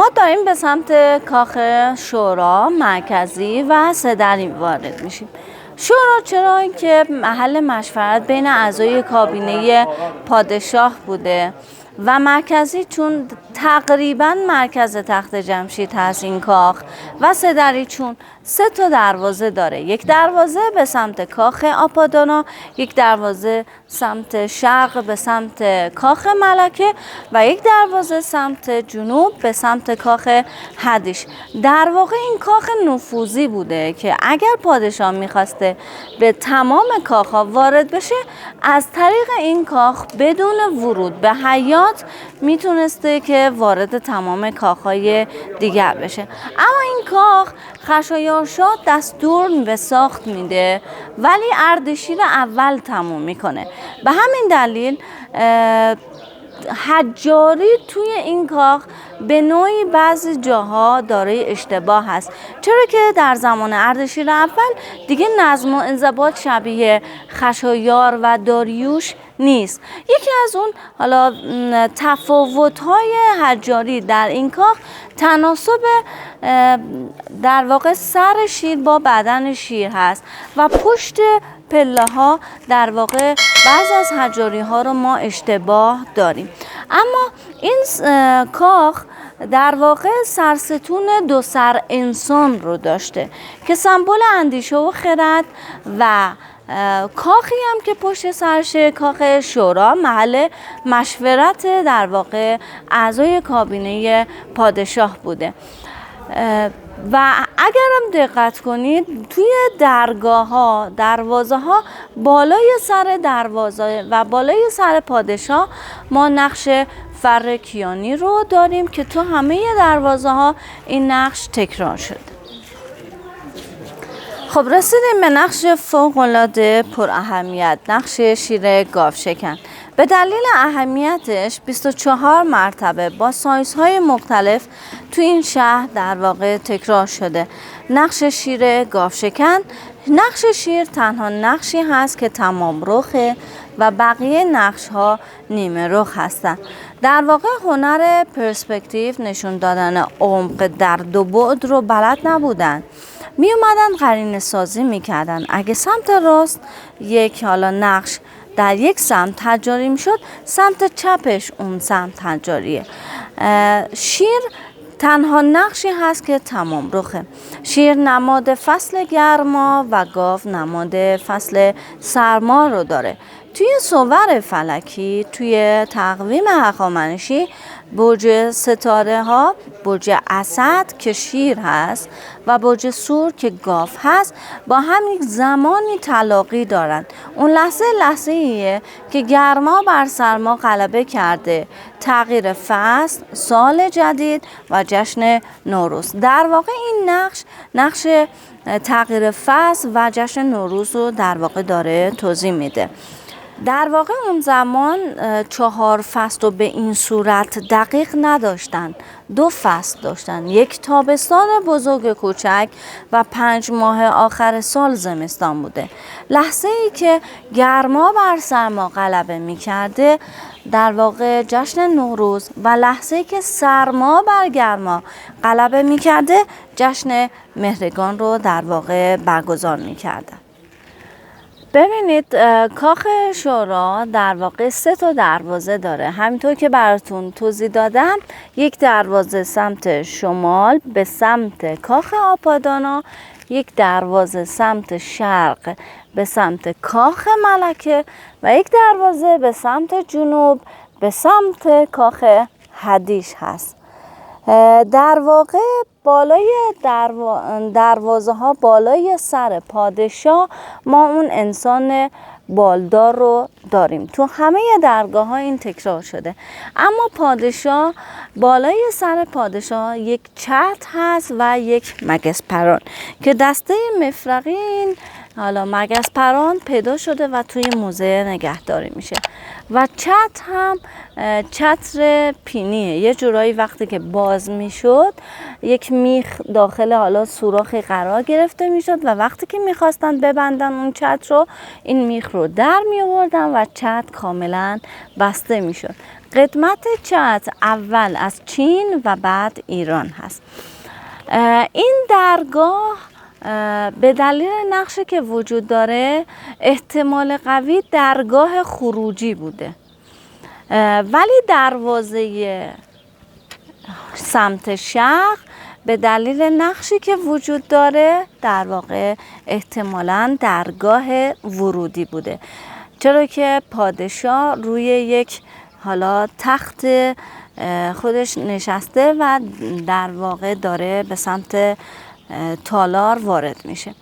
ما داریم به سمت کاخ شورا مرکزی و سدری وارد میشیم. شورا چرا که محل مشورت بین اعضای کابینه پادشاه بوده و مرکزی چون تقریبا مرکز تخت جمشید هست این کاخ، و سدری چون 3 دروازه داره، یک دروازه به سمت کاخ آپادانا، یک دروازه سمت شرق به سمت کاخ ملکه و یک دروازه سمت جنوب به سمت کاخ هدیش. در واقع این کاخ نفوذی بوده که اگر پادشاه میخواسته به تمام کاخ ها وارد بشه، از طریق این کاخ بدون ورود به حیاط میتونسته که وارد تمام کاخهای دیگر بشه. اما این کاخ خشایارشا دستور به ساخت میده ولی اردشیر اول تموم میکنه. به همین دلیل حجاری توی این کاخ به نوعی بعضی جاها دارای اشتباه هست، چرا که در زمان اردشیر اول دیگه نظم و انضباط شبیه خشایار و داریوش نیست. یکی از اون حالا تفاوت‌های حجاری در این کاخ تناسب در واقع سر شیر با بدن شیر هست و پشت پله ها در واقع بعض از حجاری ها رو ما اشتباه داریم. اما این کاخ در واقع سرستون 2 سر انسان رو داشته که سمبل اندیشه و خرد، و کاخی هم که پشت سرشه کاخ شورا محل مشورت در واقع اعضای کابینه پادشاه بوده. و اگرم دقت کنید توی درگاه ها، دروازه ها، بالای سر دروازه و بالای سر پادشاه ما نقش فر کیانی رو داریم که تو همه دروازه ها این نقش تکرار شده. خب رسیدیم به نقش فوق‌العاده پر اهمیت، نقش شیر گاوشکن. به دلیل اهمیتش 24 مرتبه با سایزهای مختلف تو این شهر در واقع تکرار شده. نقش شیر گاوشکن، نقش شیر تنها نقشی هست که تمام رخه و بقیه نقش ها نیمه رخ هستن. در واقع هنر پرسپکتیو، نشون دادن عمق در 2 بعد رو بلد نبودن. می اومدن قرینه سازی میکردن. اگه سمت راست یک حالا نقش در یک سمت حجاری میشد، سمت چپش اون سمت حجاریه. شیر تنها نقشی هست که تمام رخه. شیر نماد فصل گرما و گاو نماد فصل سرما رو داره. توی صور فلکی، توی تقویم هخامنشی، برج ستاره ها، برج اسد که شیر هست و برج ثور که گاو هست با هم یک زمانی تلاقی دارن. اون لحظه ایه که گرما بر سرما غلبه کرده، تغییر فصل، سال جدید و جشن نوروز. در واقع این نقش تغییر فصل و جشن نوروز رو در واقع داره توضیح میده. در واقع اون زمان 4 فصل رو به این صورت دقیق نداشتن، 2 فصل داشتن، یک تابستان بزرگ کوچک و 5 ماه آخر سال زمستان بوده. لحظه ای که گرما بر سرما غلبه می کرده در واقع جشن نوروز، و لحظه ای که سرما بر گرما غلبه می کرده جشن مهرگان رو در واقع برگزار می کردن. ببینید کاخ شورا در واقع 3 دروازه داره. همینطور که براتون توضیح دادم، یک دروازه سمت شمال به سمت کاخ آپادانا، یک دروازه سمت شرق به سمت کاخ ملکه و یک دروازه به سمت جنوب به سمت کاخ هدیش هست. در واقع بالای دروازه ها بالای سر پادشاه ما اون انسان بالدار رو داریم. تو همه درگاه ها این تکرار شده. اما پادشاه، بالای سر پادشاه یک چتر هست و یک مگس پران که دسته مفرقی این حالا مگس پران پیدا شده و توی موزه نگهداری میشه. و چتر هم چتر پینیه، یه جورایی وقتی که باز میشد یک میخ داخل حالا سوراخی قرار گرفته میشد و وقتی که میخواستن ببندن اون چتر رو، این میخ رو در می آوردن و چتر کاملا بسته میشد. قدمت چتر اول از چین و بعد ایران هست. این درگاه به دلیل نقشی که وجود داره احتمال قوی درگاه خروجی بوده، ولی دروازه سمت شرق به دلیل نقشی که وجود داره در واقع احتمالاً درگاه ورودی بوده، چرا که پادشاه روی یک حالا تخت خودش نشسته و در واقع داره به سمت تالار وارد میشه.